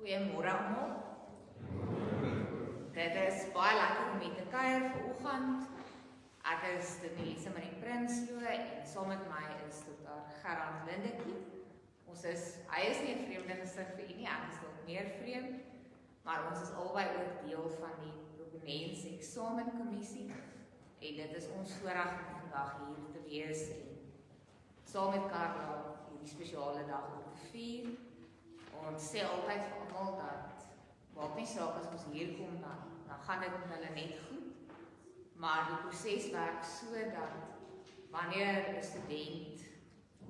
Goeiemôre almal. Dit is baie lekker om mee te kuier vanoggend. Ek is Denise Marie Prinsloo en saam met my is Dr. Gerard Lindekie. Hy is nie 'n vreemde gesig vir u nie, ek is dalk meer vreemd, maar ons is albei ook deel van die Proponents Eksamenkommissie en dit is ons voorreg om vandag hier te wees en saam met Karla hierdie spesiale dag te vier. Ons sê altyd vir almal dat maak nie saak as ons hier kom dan gaan dit met hulle net goed, maar die proses werk so dat wanneer 'n student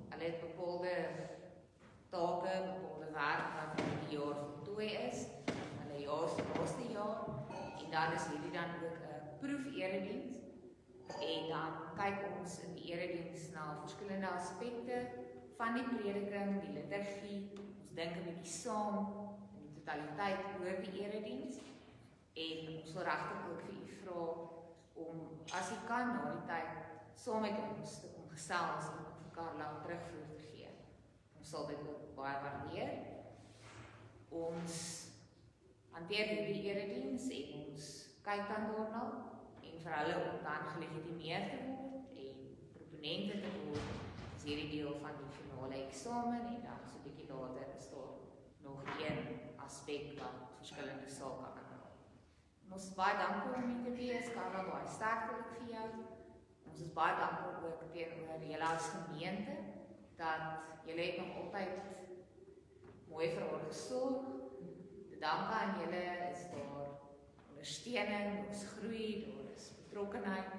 hulle het bepaalde take, bepaalde werk wat in die jaar voltooi is, hulle laaste jaar, en dan is hierdie dan ook 'n proeferediens, en dan kyk ons in die erediens na verskillende aspekte van die prediking, die liturgie, ons dink 'n bietjie saam in die totaliteit oor die erediens, en ons wil regtig ook vir u vra om, as u kan, na die tyd saam met ons te kom gesels en vir Karla terugvoer te gee. Ons sal dit ook baie waardeer. Ons hanteer hierdie erediens en ons kyk dan daarna en vir hulle om dan gelegitimeer te word en proponente te word, is hierdie deel van die finale eksamen en dan so 'n bietjie later is daar nog een aspek wat verskillende sake aanraak. Ons is baie dankbaar om hier te wees, Karla, baie sterkte ook vir jou. Ons is baie dankbaar ook teenoor julle as gemeente, dat julle het nog altyd mooi vir haar gesorg. Te danke aan julle is daar ondersteuning, ons groei, daar is betrokkenheid,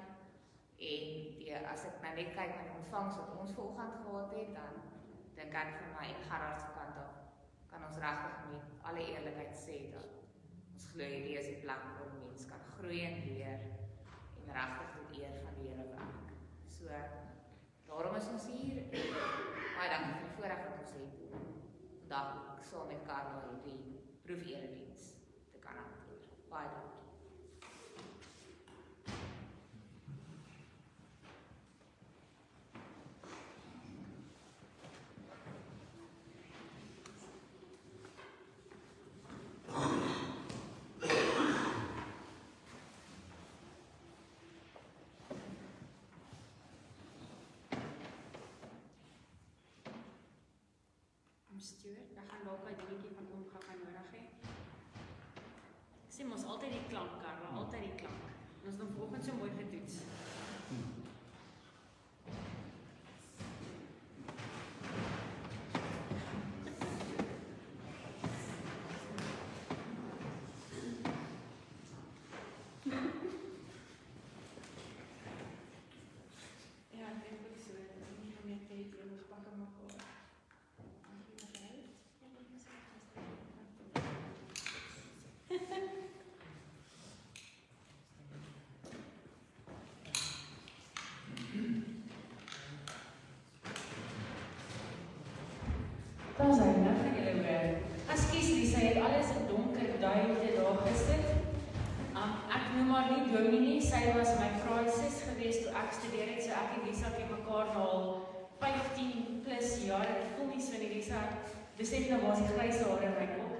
en as ek nou net kyk na die ontvangs wat ons vanoggend gehad het, dan dink ek vir my en Gerard se kant af, kan ons regtig met alle eerlikheid sê dat ons glo hierdie is 'n plek waar 'n mens kan groei en leer en regtig tot eer van die Here werk. So, daarom is ons hier en baie dankie vir die voorreg wat ons het om vandag ook saam met Karla hierdie proeferediens te kan hanteer. Baie dankie. Stuart, ek gaan dalk 'n dingetjie van hom gaan nodig hê. Sien mos altyd die klank, Karla, altyd die klank. En ons het hom vanoggend so mooi getoets. Ja, ek dink ook so, dat ons nie meer tyd hier ons pakke maak hoor. Dan zijn we van jullie weer. Excuse Lisa, je hebt alles in donker duidelijk daar gesit. Ek noem maar nie Dominee, sy was my graadsus geweest toe ek studeer het, so ek en Lisa ken mekaar nou al 15 plus jaar. Ek voel nie so nie, Lisa, besef nou waar is die grys hare in my kop.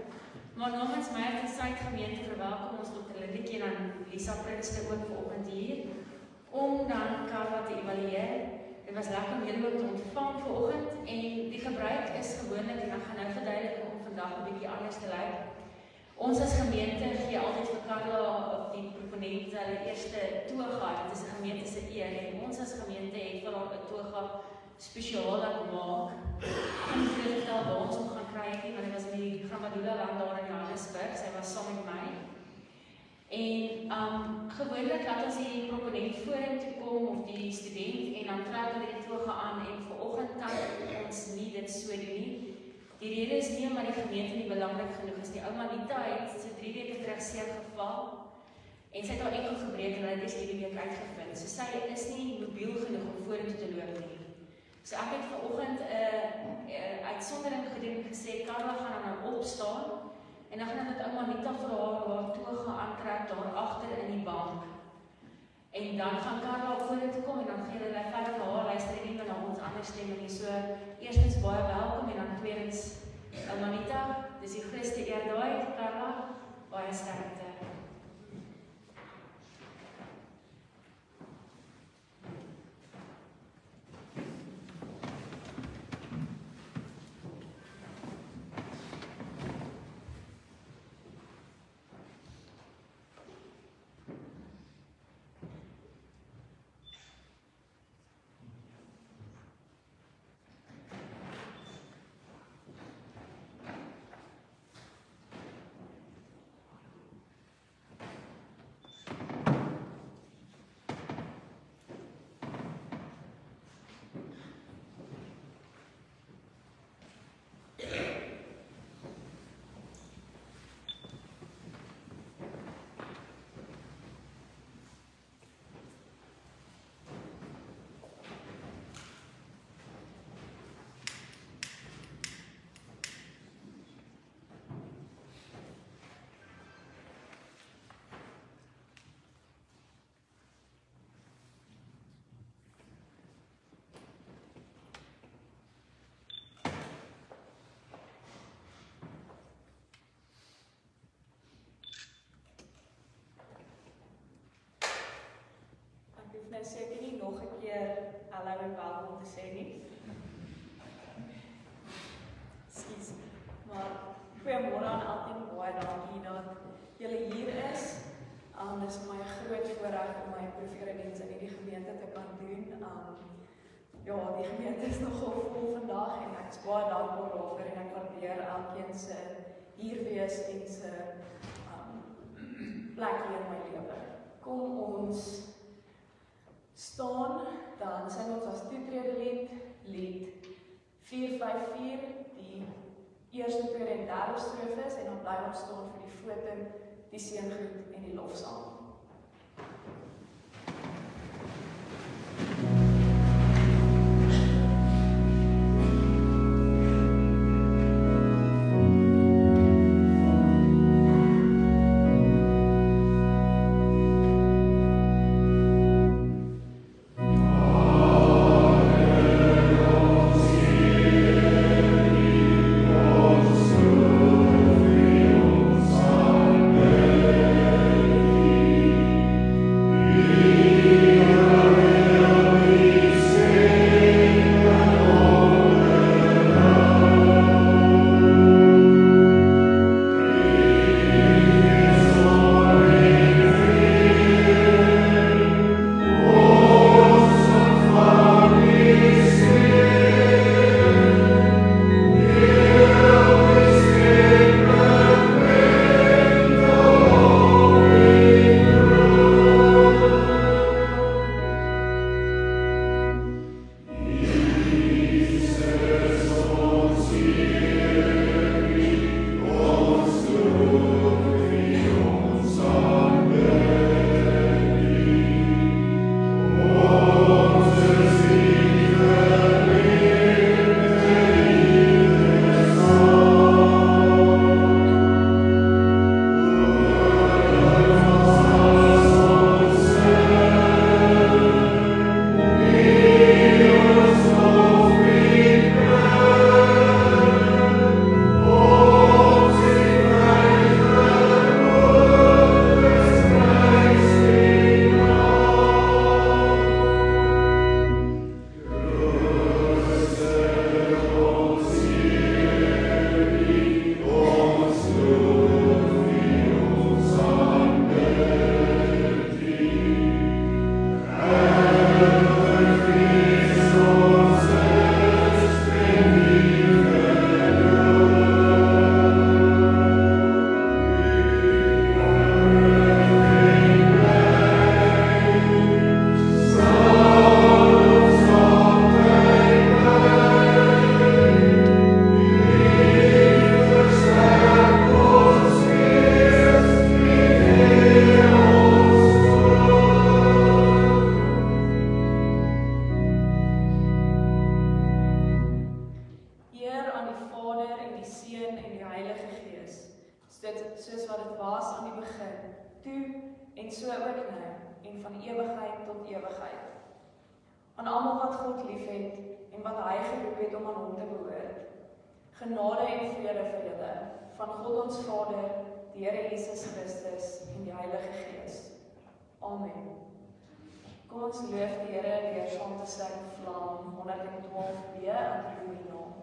Maar namens my en sy gemeente verwelkom ons Dr. Lindekie en dan Lisa Prinsloo ook vanoggend hier, om dan Karla te evalueer. Dit was lekker om julle ook te ontvang vanoggend en die gebruik is gewoonlik, en ek gaan nou verduidelik om vandag 'n bietjie anders te lyk. Ons as gemeente gee altyd vir Karla op die proponente hulle eerste toga, dit is 'n gemeente se eer en ons as gemeente het vir haar 'n toga spesiaal laat maak. En ek wil vertel waar ons hom gaan kry nie, want dit was in die Grammadula land daar in Johannesburg, sy was saam met my. En gewoonlik laat ons die proponent vorentoe kom of die student en dan trek hulle die toga aan en vanoggend kan ons nie dit so doen nie. Die rede is nie omdat die gemeente nie belangrik genoeg is. Die ouma Anita het so 3 weke terug seer geval en sy het haar enkel gebreek en hulle het hierdie week uitgevind. So sy is nie mobiel genoeg om vorentoe te loop nie. So ek het vanoggend 'n uitsondering gedoen en gesê Karla gaan nou opstaan en dan gaan dit ouma Anita vir haar toga aantrek daar agter in die bank. En dan gaan Karla vorentoe kom en dan gee hulle verder na haar luister en nie na ons ander stemme nie. So eerstens baie welkom en dan tweedens Manita, dis die grootste eer daai, Carla, baie sterkte. Nou seker nie nog 'n keer hallo en welkom te sê nie. Skus. Maar goeiemôre aan almal, baie dankie dat julle hier is. Dis my groot voorreg om my profeerdiens in hierdie gemeente te kan doen. Ja, die gemeente is nogal vol vandag en ek is baie dankbaar daarvoor en ek waardeer elkeen se hier wees en se plek hier in my lewe. Kom ons staan, dan sing ons as toetrede lied 454, die eerste, tweede en derde strofes, en dan bly ons staan vir die foto, die seëngroet en die lofsang. Soos wat dit was aan die begin, toe en so ook nou, en van ewigheid tot ewigheid. Aan almal wat God liefhet en wat hy geroep het om aan hom te behoort. Genade en vrede vir julle, van God ons Vader, die Here Jesus Christus en die Heilige Gees. Amen. Kom ons loof die Here deur saam te sing Psalm 112b in die naam.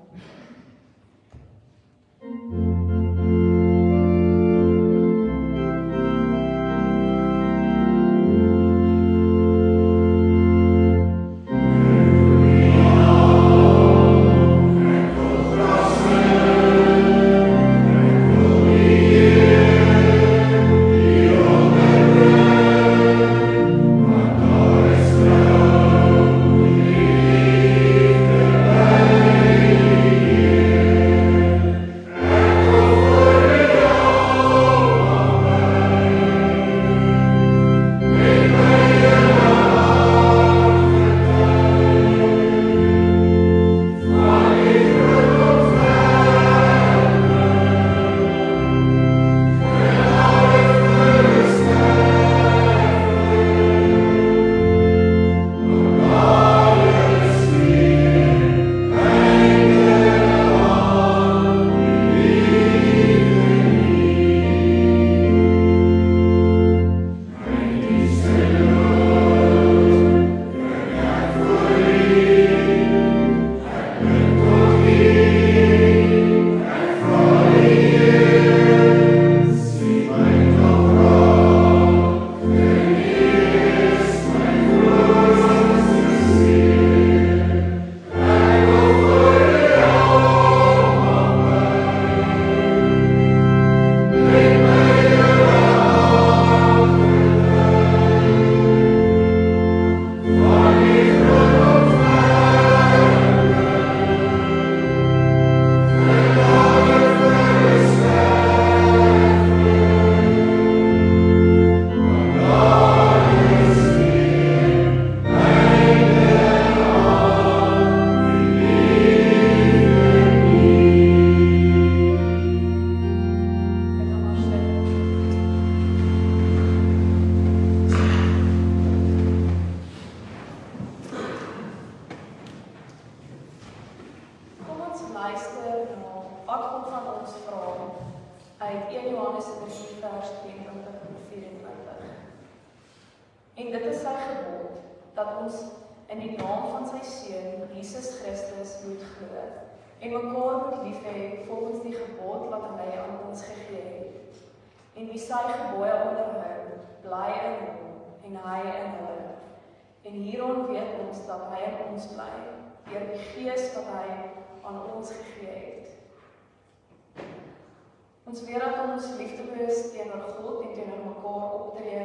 Ons weet dat ons liefdeloos teenoor God en teenoor mekaar optree,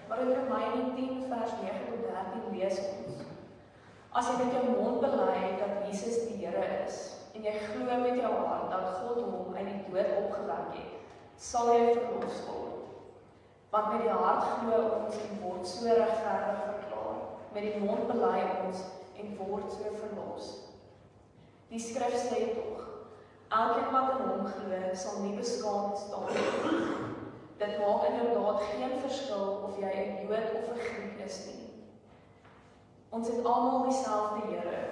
maar in Romeine 10 vers 9 tot 13 lees ons: As jy met jou mond bely dat Jesus die Here is en jy glo met jou hart dat God hom uit die dood opgewek het, sal jy verlos word. Want met die hart glo ons en word so regverdig verklaar, met die mond bely ons en word so verlos. Die skrif sê tog: Elkeen wat in hom glo, sal nie beskaamd staan nie. Dit maak inderdaad geen verskil of jy 'n Jood of 'n Griek is nie. Ons het almal dieselfde Here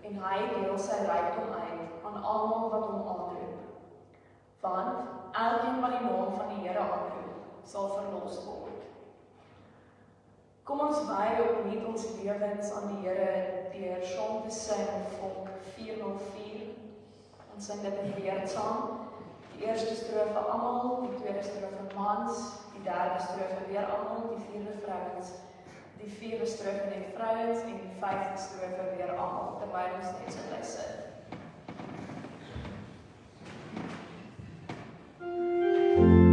en hy deel sy rykdom uit aan almal wat hom aanroep. Want elkeen wat die naam van die Here aanroep, sal verlos word. Kom ons wy opnuut ons lewens aan die Here deur saam te sing Vonk 404. Ons sing dit in beurt saam. Die eerste strofe almal, die tweede strofe mans, die derde strofe weer almal, die vierde vrouens, die vierde strofe net vrouens en die vyfde strofe weer almal, terwyl ons net so bly sit. Amen.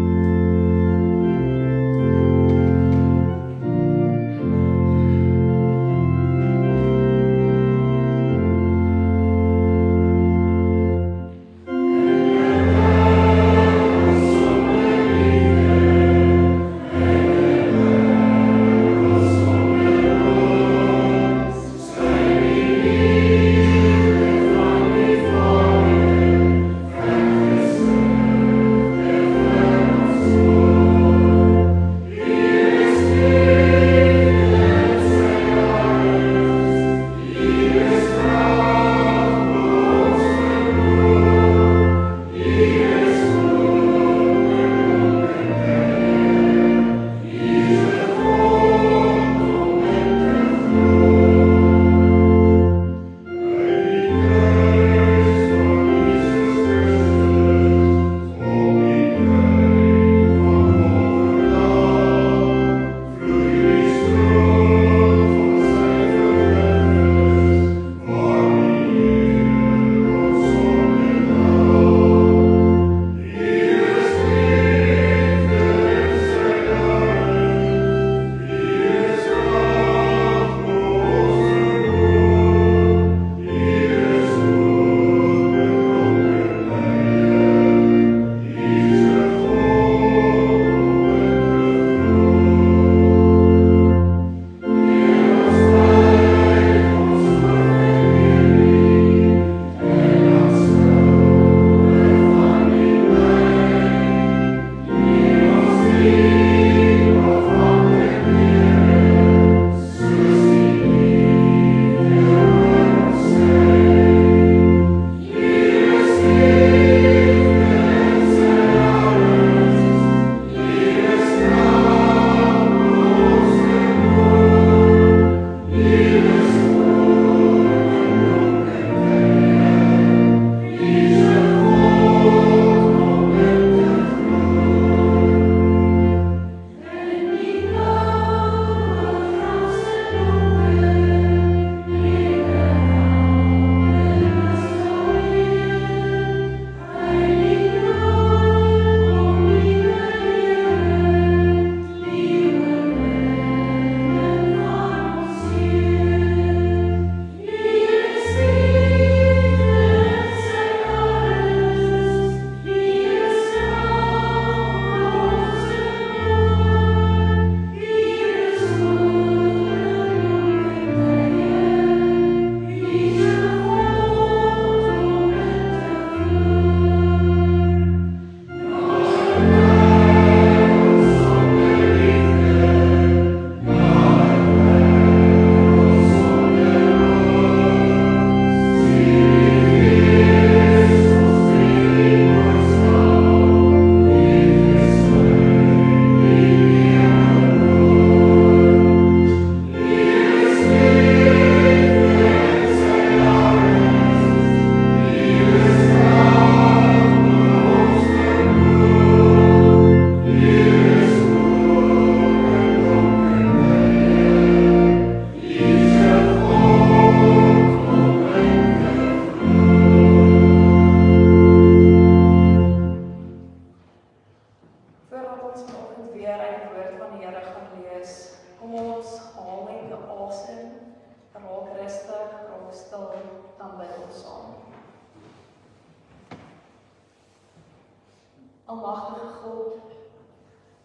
Almagtige God,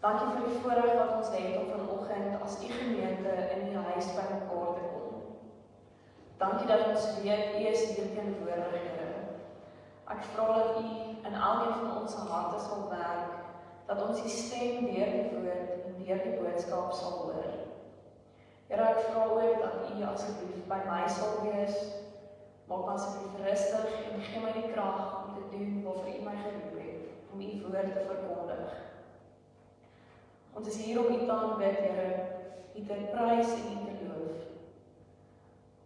dankie vir die voorreg wat ons het om vanoggend as u gemeente in u huis by mekaar te kom. Dankie dat ons weet u is hier teenwoordig, Here. Ek vra dat u in elkeen van ons harte sal werk, dat ons die stem deur die woord en deur die boodskap sal hoor. Here, ek vra ook dat u asseblief by my sal wees, maak my asseblief rustig en gee my die krag om te doen waarvoor u my geroep het, om u woord te verkondig. Ons is hier om u te aanbid, Here, u te prys en u te loof.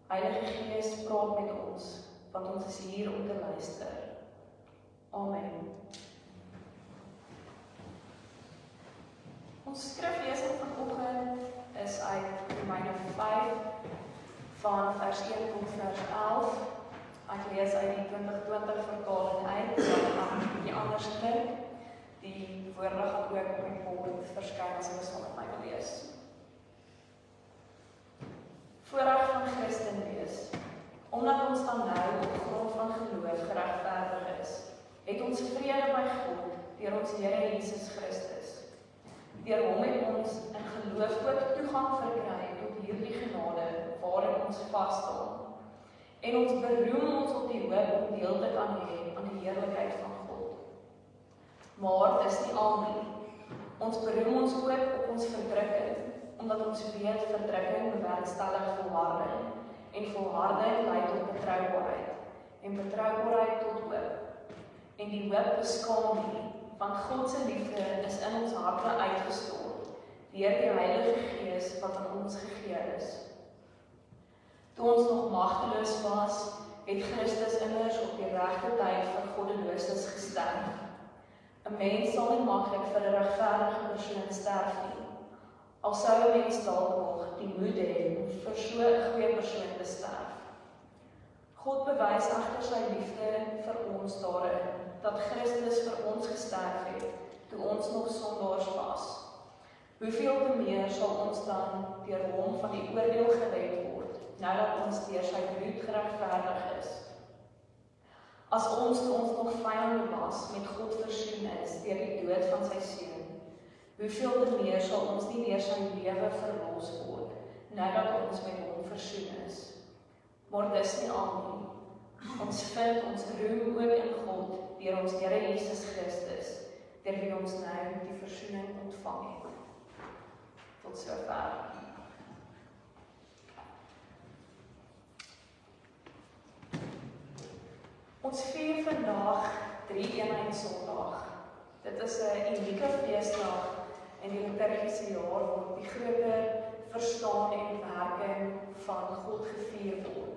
Heilige Gees, praat met ons, want ons is hier om te luister. Amen. Ons skriflesing vanoggend is uit Romeine 5 van vers 1 tot vers 11. Ek lees uit die 2020 vertaling uit, dan die ander skrif. Die woorde gaan ook op die bord verskyn as jy saam met my wil lees. Voorreg van Christen wees. Omdat ons dan nou op grond van geloof geregverdig is, het ons vrede by God deur ons Here Jesus Christus. Deur hom het ons in geloof ook toegang verkry tot hierdie genade waarin ons vas staan. En ons beroem ons op die hoop om deel te kan hê aan die heerlikheid van God. Maar dis nie al nie. Ons beroem ons ook op ons verdrukking, omdat ons weet verdrukking bewerkstellig volharding, en volharding lei tot betroubaarheid, en betroubaarheid tot hoop. En die hoop beskaam nie, want God se liefde is in ons harte uitgestort deur die Heilige Gees wat aan ons gegee is. Toe ons nog magteloos was, het Christus immers op die regte tyd vir goddeloses gesterf. 'n Mens sal nie maklik vir 'n regverdige persoon sterf nie. Al sou 'n mens dalk nog die moed hê om vir so 'n goeie persoon te sterf. God bewys egter sy liefde vir ons daarin, dat Christus vir ons gesterf het, toe ons nog sondaars was. Hoeveel te meer sal ons dan deur hom van die oordeel gered word, nadat ons deur sy bloed geregverdig is. As ons toe ons nog vyande was, met God versoen is deur die dood van sy seun, hoeveel te meer sal ons nie deur sy lewe verlos word, nadat ons met hom versoen is. Maar dis nie al nie. Ons vind ons roem ook in God deur ons Here Jesus Christus, deur wie ons nou die versoening ontvang het. Tot sover. Ons vier vandag 3-eenheid Sondag. Dit is 'n unieke feesdag in die liturgiese jaar waar die groter verstaan en werking van God gevier word.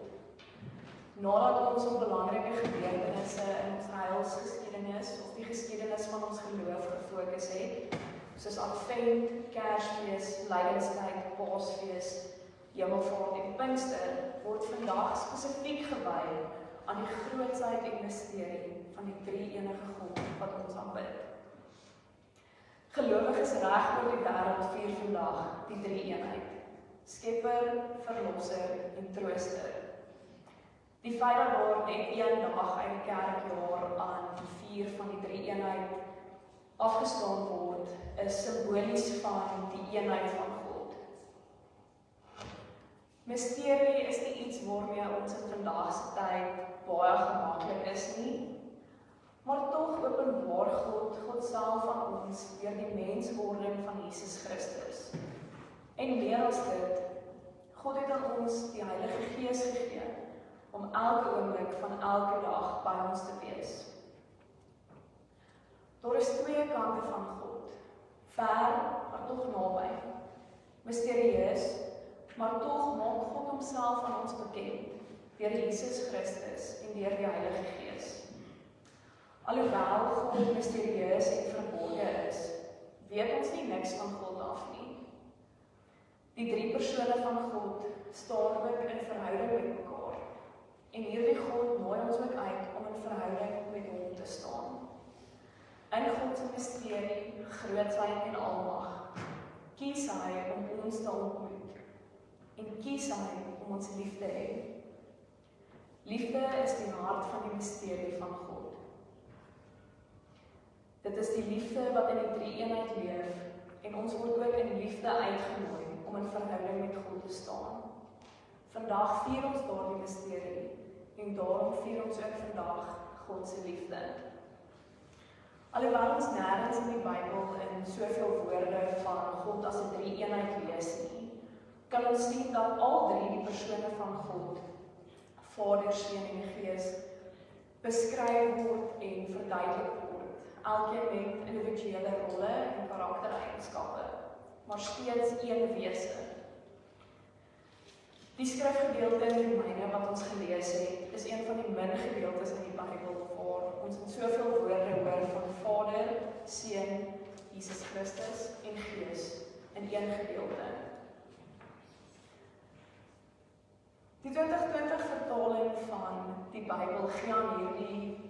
Nadat ons op belangrike gebeurtenisse in ons heilsgeskiedenis of die geskiedenis van ons geloof gefokus het, soos Advent, Kersfees, Lydenstyd, Paasfees, Hemelvaart en Pinkster, word vandag spesifiek gewy aan die grootsheid en misterie van die drie-enige God wat ons aanbid. Gelowiges reg oor die wêreld vier vandag die drie-eenheid: Skepper, Verlosser en Trooster. Die feit dat daar net een dag uit die kerkjaar aan die vier van die drie-eenheid afgestaan word, is simbolies van die eenheid van God. Misterie is nie iets waarmee ons in vandag se tyd baie gemaklik is nie, maar tog openbaar God self aan ons deur die menswording van Jesus Christus. En meer as dit, God het aan ons die Heilige Gees gegee om elke oomblik van elke dag by ons te wees. Daar is twee kante van God, ver, maar tog naby. Misterieus, maar tog maak God homself aan ons bekend, deur Jesus Christus en deur die Heilige Gees. Alhoewel God misterieus en verborge is, weet ons nie niks van God af nie. Die drie persone van God staan ook in verhouding met mekaar. En hierdie God nooi ons ook uit om in verhouding met hom te staan. In God se misterie, grootsheid en almag, kies hy om ons te ontmoet en kies hy om ons lief te hê. Liefde is die hart van die misterie van God. Dit is die liefde wat in die drie-eenheid leef en ons word ook in liefde uitgenooi om in verhouding met God te staan. Vandag vier ons daardie misterie en daarom vier ons ook vandag God se liefde. Alhoewel ons nêrens in die Bybel in soveel woorde van God as 'n drie-eenheid lees nie, kan ons sien dat al drie die persone van God, Vader, Seun en Gees, beskryf word en verduidelik word, elkeen met individuele rolle en karaktereienskappe, maar steeds een wese. Die skrifgedeelte in Romeine wat ons gelees het, is een van die min gedeeltes in die Bybel waar ons in soveel woorde hoor van Vader, Seun, Jesus Christus en Gees in een gedeelte. Die 2020 vertaling van die Bybel gee aan hierdie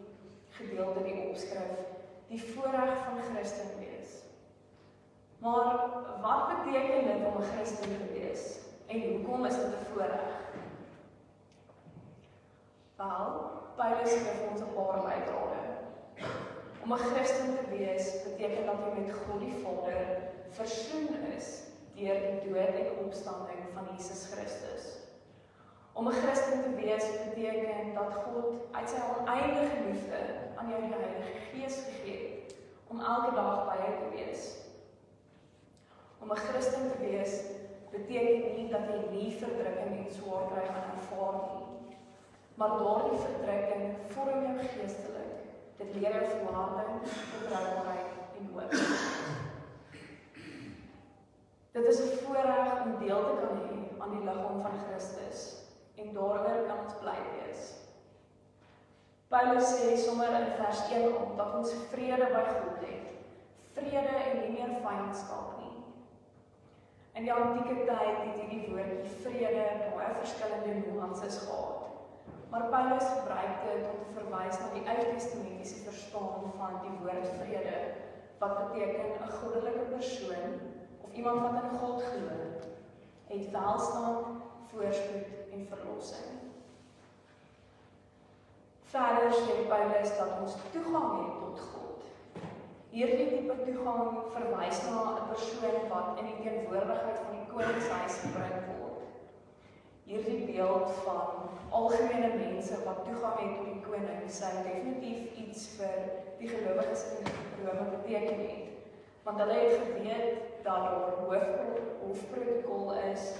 gedeelte die opskrif, die voorreg van Christen wees. Maar wat beteken dit om 'n Christen te wees? En hoekom is dit 'n voorreg? Wel, Paulus gee ons 'n paar leidrade. Om 'n Christen te wees beteken dat jy met God die Vader versoen is deur die dood en opstanding van Jesus Christus. Om 'n Christen te wees beteken dat God uit sy oneindige liefde aan jou die Heilige Gees gegee het om elke dag by jou te wees. Om 'n Christen te wees beteken nie dat jy nie verdrukking en swaar gaan ervaar nie, maar daardie verdrukking vorm jou geestelik. Dit leer jou volharding, betroubaarheid en hoop. Dit is 'n voorreg om deel te kan hê aan die liggaam van Christus en daaroor kan ons bly wees. Paulus sê sommer in vers 1 dat ons vrede by God het, vrede en nie meer vyandskap nie. In die antieke tyd het hierdie woordjie vrede baie verskillende nuances gehad. Maar Paulus gebruik dit om te verwys na die Ou Testamentiese verstaan van die woord vrede, wat beteken 'n goddelike persoon of iemand wat in God glo, het welstand, voorspoed en verlossing. Verder sê Paulus dat ons toegang het tot God. Hierdie tipe toegang verwys na 'n persoon wat in die teenwoordigheid van die koningshuis gebring word. Hierdie beeld van algemene mense wat toegang het tot die koning sou definitief iets vir die gelowiges in Rome beteken het, want hulle het geweet dat daar hofprotokol is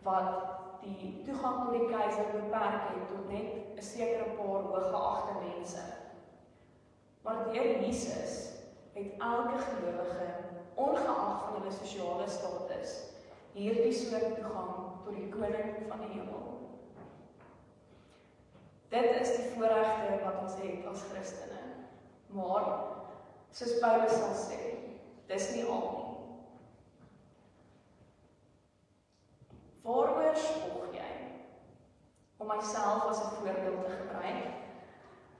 wat die toegang tot die keiser beperk het tot net 'n sekere paar hooggeagte mense. Maar deur Jesus het elke gelowige, ongeag van hulle sosiale status, hierdie soort toegang tot die koning van die hemel. Dit is die voorregte wat ons het as Christene. Maar, soos Paulus sal sê, dis nie al nie. Waaroor spog jy? Om myself as 'n voorbeeld te gebruik.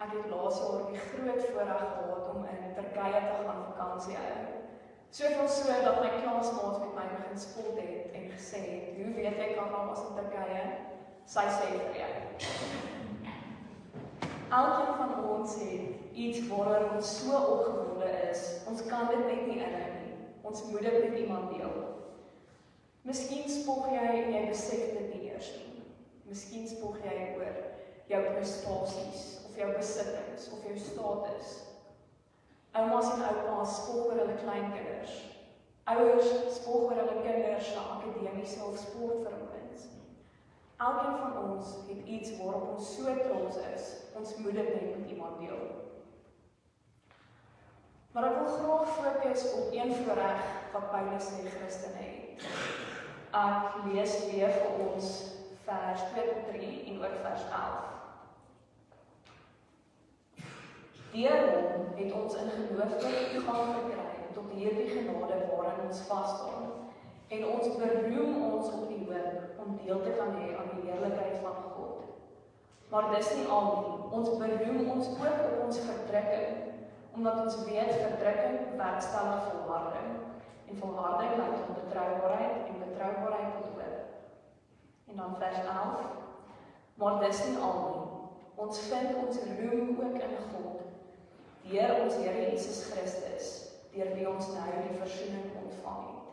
Ek het laas jaar die groot voorreg gehad om in Turkye te gaan vakansie hou. Soveel so dat my klasmaats met my begin spot het en gesê het, hoe weet ek Karla was in Turkye? Sy sê vir jou. Elkeen van ons het iets waaroor ons so opgewonde is, ons kan dit net nie inhou nie. Ons moet dit met iemand deel. Miskien spog jy en jy besef dit nie eers nie. Miskien spog jy oor jou prestasies, of jou besittings, of jou status. Oumas en oupas spog oor hulle kleinkinders. Ouers spog oor hulle kinders se akademiese of sportvermoëns. Elkeen van ons het iets waarop ons so trots is, ons moet dit net met iemand deel. Maar ek wil graag fokus op een voorreg wat Paulus sê Christene het. Ek lees weer vir ons vers 2-3 en ook vers 11. Deur hom het ons in geloof toegang gekry tot hierdie genade waarin ons vasstaan en ons beroem ons op die hoop om deel te kan hê aan die heerlikheid van God. Maar dis nie al nie, ons beroem ons ook op ons verdrukking, omdat ons weet verdrukking bewerkstellig volharding en volharding lei tot betroubaarheid en betroubaarheid tot hoop. En dan vers 11, maar dis nie al nie, ons vind ons roem ook in God, deur ons Here Jesus Christus, deur wie ons nou die versoening ontvang het.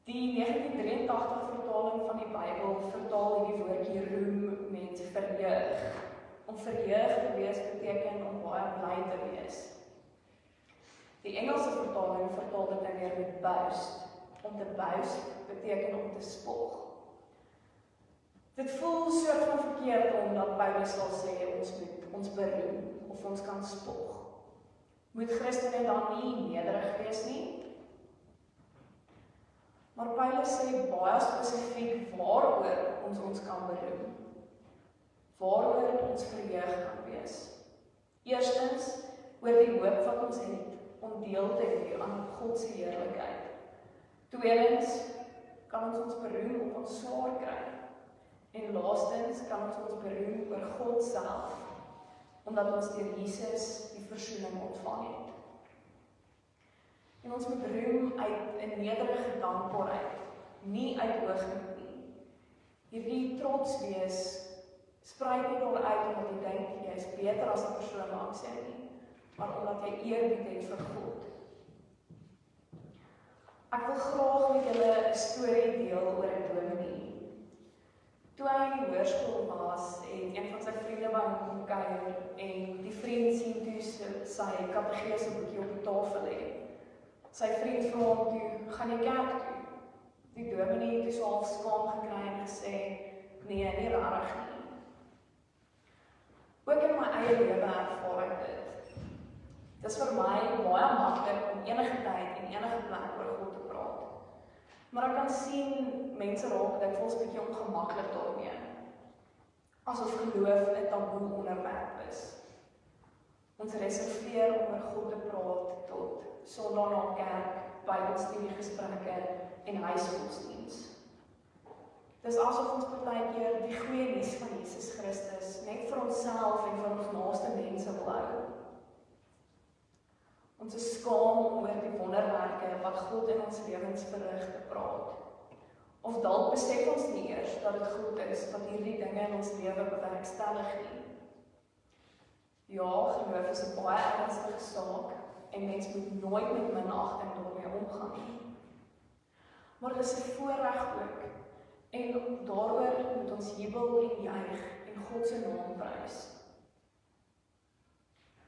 Die 1983 vertaling van die Bybel vertaal hierdie woordjie roem met verheug. Om verheug te wees beteken om baie bly te wees. Die Engelse vertaling vertaal dit dan weer met boast. Om te boast beteken om te spog. Dit voel soort van verkeerd omdat Paulus sal sê ons moet ons beroem of ons kan spog. Moet Christene dan nie nederig wees nie? Maar Paulus sê baie spesifiek waaroor ons kan beroem. Waaroor ons verheug kan wees. Eerstens, oor die hoop wat ons het om deel te hê aan God se heerlikheid. Tweedens, kan ons beroem op ons swaar kry. En laastens, kan ons beroem oor God self, omdat ons deur Jesus die versoening ontvang het. En ons moet beroem uit 'n nederige dankbaarheid, nie uit hoogmoed nie. Hierdie trots wees spruit nie daar uit omdat jy dink jy is beter as 'n persoon langs jou nie, maar omdat jy eerbied het vir God. Ek wil graag met julle 'n storie deel oor 'n dominee. Toe hy in die hoërskool was, en een van sy vriende by hom kom kuier, en die vriend sien toe sy katedrese boekie op die tafel lê. Sy vriend vra hom toe, gaan jy kerk toe? Die dominee het toe so half skaam gekry en gesê, nee, nie rarig nie. Ook in my eie lewe ervaar ek dit. Dit is vir my baie maklik om enige tyd en enige plek oor God te praat. Maar ek kan sien, mense raak dikwels 'n bietjie ongemaklik daarmee. Asof geloof 'n taboe onderwerp is. Ons reserveer om oor God te praat tot Sondag na kerk, Bybelstudiegesprekke en huisgodsdiens. Dis asof ons partykeer die goeie nuus van Jesus Christus net vir onsself en vir ons naaste mense wil hou. Ons is skaam om oor die wonderwerke wat God in ons lewens verrig te praat. Of dalk besef ons nie eers dat dit God is wat hierdie dinge in ons lewe bewerkstellig nie. Ja, geloof is 'n baie ernstige saak en mens moet nooit met minagting daarmee omgaan nie. Maar dit is 'n voorreg ook en daaroor moet ons jubel en juig en God se naam prys.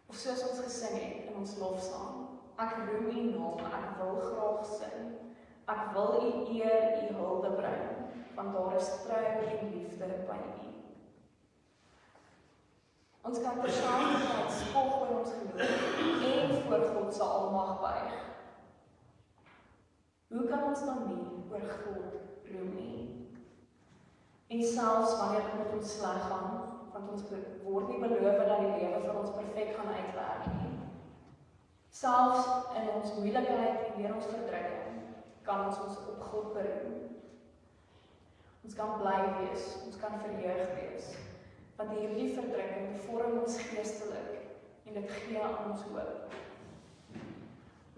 Of soos ons gesing het in ons lofsang, ek roem U naam, ek wil graag sing, ek wil U eer, U hulde bring, want daar is trou en liefde by U. Ons kan terselfdertyd spog oor ons geloof en voor God se almag buig. Hoe kan ons dan nie oor God roem nie? En selfs wanneer dit met ons sleg gaan, want ons word nie beloof dat die lewe vir ons perfek gaan uitwerk nie. Selfs in ons moeilikheid en deur ons verdrukking, kan ons op God beroem. Ons kan bly wees, ons kan verheug wees, want hierdie verdrukking vorm ons geestelik en dit gee aan ons hoop.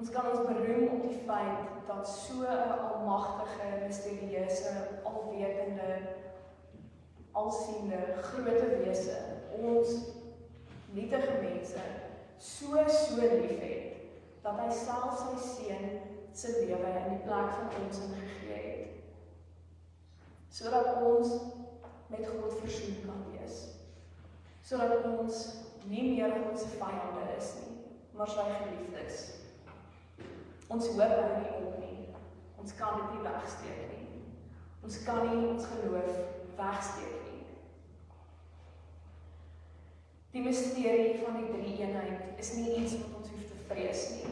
Ons kan ons beroem op die feit dat so 'n almagtige, misterieuse, alwetende, alsiende, groot wese ons nietige mense so liefhet dat hy self sy seun se lewe in die plek van ons ingegee het, sodat ons met God versoen kan wees, sodat ons nie meer God se vyande is nie, maar sy geliefdes. Ons hoop hou nie op nie, ons kan dit nie wegsteek nie, ons kan nie ons geloof wegsteek nie. Die misterie van die drie-eenheid is nie iets wat ons hoef te vrees nie,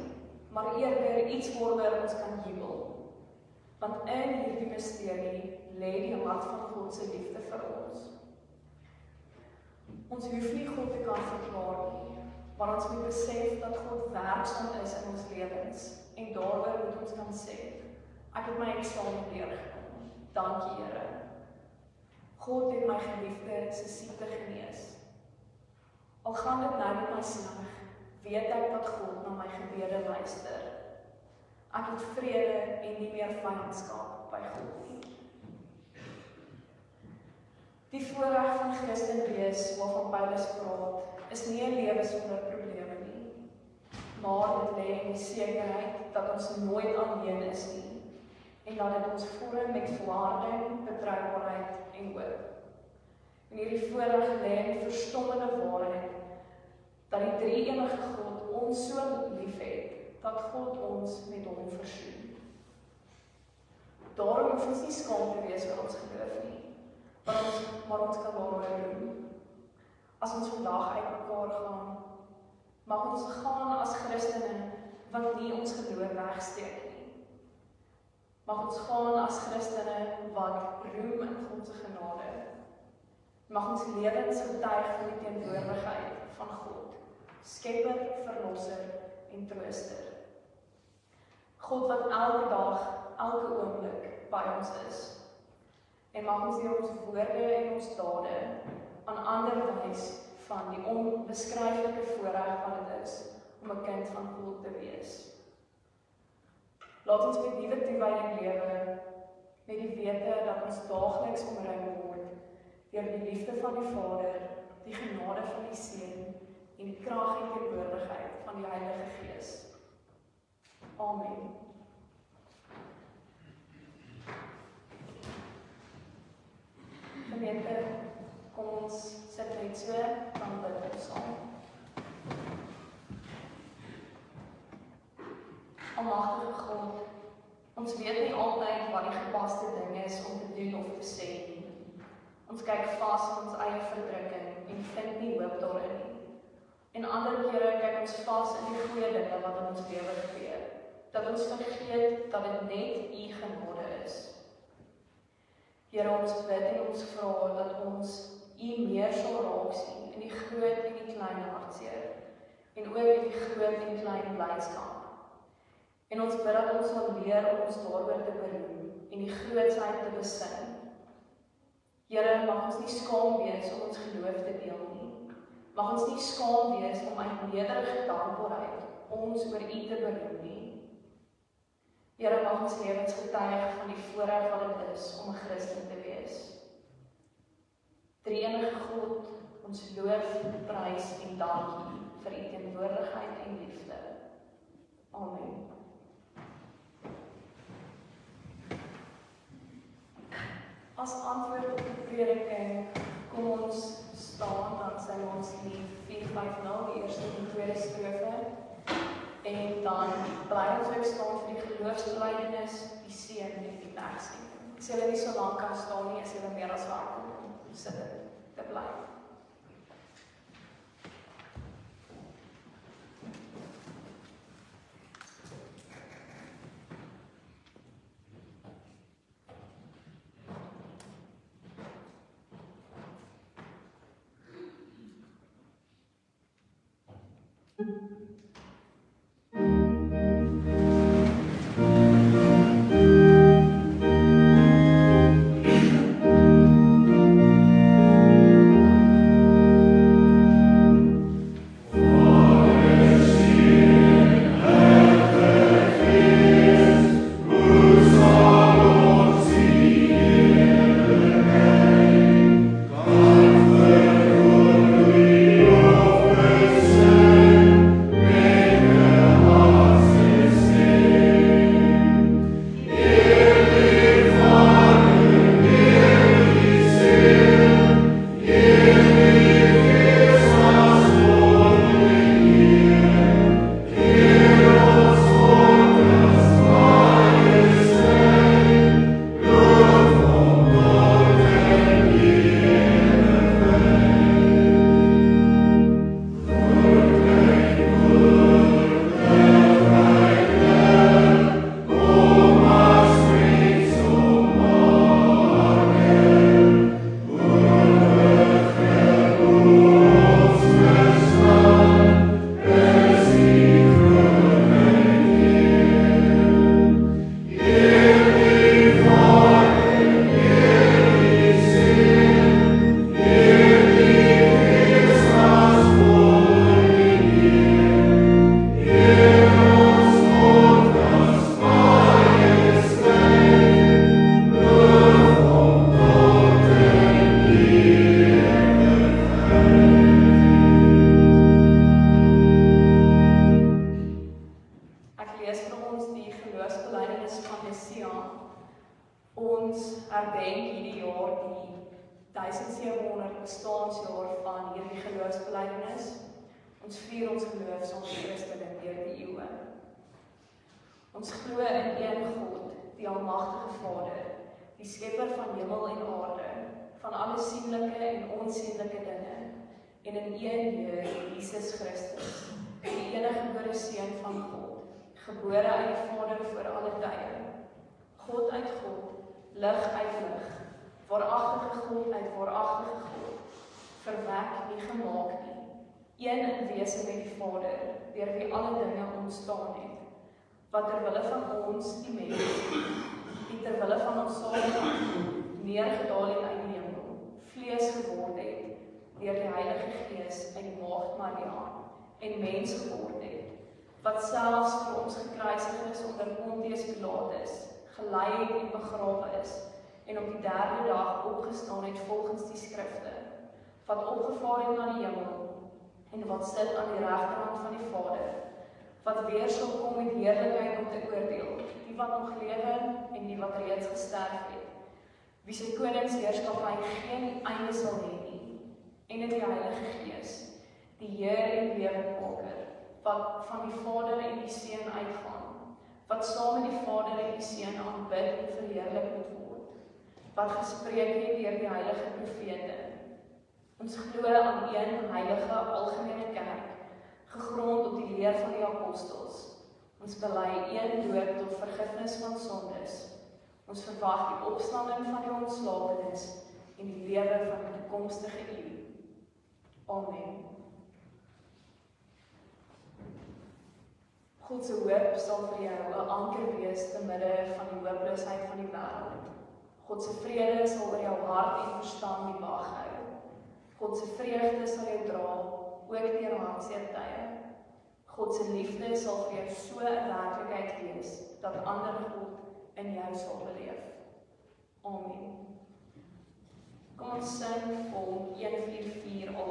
maar eerder iets waaroor ons kan jubel. Want in hierdie misterie lê die hart van God se liefde vir ons. Ons hoef nie God te kan verklaar nie, maar ons moet besef dat God werksaam is in ons lewens en daaroor moet ons kan sê, ek het my eksamen deurgekom. Dankie Here. God het my geliefde se siekte genees. Al gaan dit nou met my sleg, weet ek dat God na my gebede luister. Ek het vrede en nie meer vyandskap by God nie. Die voorreg van Christen wees waarvan Paulus praat, is nie 'n lewe sonder probleme nie, maar dit lê in die sekerheid dat ons nooit alleen is nie en dat dit ons vorm met volharding, betroubaarheid en hoop. En hierdie voorreg lê in die verstommende waarheid dat die drie-enige God ons so liefhet dat God ons met hom versoen. Daarom hoef ons nie skaam te wees oor ons geloof nie, maar ons kan daaroor doen. As ons vandag uit mekaar gaan, mag ons gaan as Christene wat nie ons geloof wegsteek nie. Mag ons gaan as Christene wat roem in God se genade. Mag ons lewens getuig van die teenwoordigheid van God, Skepper, Verlosser en Trooster. God wat elke dag, elke oomblik by ons is. En mag ons deur ons woorde en ons dade aan ander wys van die onbeskryflike voorreg wat dit is om 'n kind van God te wees. Laat ons met nuwe toewyding lewe, met die wete dat ons daagliks omring word deur die liefde van die Vader, die genade van die Seun en die krag en teenwoordigheid van die Heilige Gees. Amen. Gemeente, kom ons sit net so, dan bid ons saam. Almagtige God, ons weet nie altyd wat die gepaste ding is om te doen of te sê nie. Ons kyk vas in ons eie verdrukking en vind nie hoop daarin nie. En ander kere kyk ons vas in die goeie dinge wat in ons lewe gebeur, dat ons vergeet dat dit net U genade is. Here, ons bid en ons vra dat ons U meer sal raak sien in die groot en die klein hartseer, en ook in die groot en klein blydskap. En ons bid dat ons sal leer om ons daaroor te beroem en die grootsheid te besin. Here, mag ons nie skaam wees om ons geloof te deel nie. Mag ons nie skaam wees om uit nederige dankbaarheid ons oor U te beroem nie. Here, mag ons lewens getuig van die voorreg wat dit is om 'n Christen te wees. Drie-enige God, ons loof, prys en dank U vir U teenwoordigheid en liefde. Amen. As antwoord op die prediking, kom ons staan, dan sing ons die 450, die eerste en tweede strofe, en dan bly ons ook staan vir die geloofsbelijdenis, die seën en die danksegging. As julle nie so lank kan staan nie, is julle meer as welkom om sit te bly. Amen. bestaanjaar van hierdie geloofsbelijdenis. Ons vier ons geloof saam met Christene deur die eeue. Ons glo in een God, die almagtige Vader, die skepper van hemel en aarde, van alle sienlike en onsienlike dinge, en in een Heer, Jesus Christus, die eniggebore Seun van God, gebore uit die Vader voor alle tye, God uit God, lig uit lig, waaragtige God uit waaragtige God, verwek nie gemaak nie, een in wese met die Vader, deur wie alle dinge ontstaan het, wat terwille van ons, die mens, die terwille van ons saligheid, neergedaal het uit die hemel, vlees geword het, deur die Heilige Gees uit die Maagd Maria, en mens geword het, wat selfs vir ons gekruisig is onder Pontius Pilatus, gelei het en begrawe is, en op die derde dag opgestaan het volgens die skrifte, wat opgevaar het na die hemel, en wat sit aan die regterhand van die Vader, wat weer sal kom met heerlikheid om te oordeel, die wat nog lewe en die wat reeds gesterf het, wie sy koningsheerskappy geen einde sal hê nie, en in die Heilige Gees, die Heer en lewendmaker, wat van die Vader en die Seun uitgaan, wat saam met die Vader en die Seun aanbid en verheerlik moet word, wat gespreek het deur die heilige profete. Ons glo aan een heilige algemene kerk, gegrond op die leer van die apostels. Ons bely een doop tot vergifnis van sondes. Ons verwag die opstanding van die ontslapenis en die lewe van die toekomstige eeu. Amen. God se hoop sal vir jou 'n anker wees te midde van die hooploosheid van die wêreld. God se vrede sal oor jou hart en verstand die wag hou. God se vreugde sal jou dra, ook deur hartseer tye. God se liefde sal vir jou so 'n werklikheid wees, dat ander God in jou sal beleef. Amen. Kom ons sing vol 144 al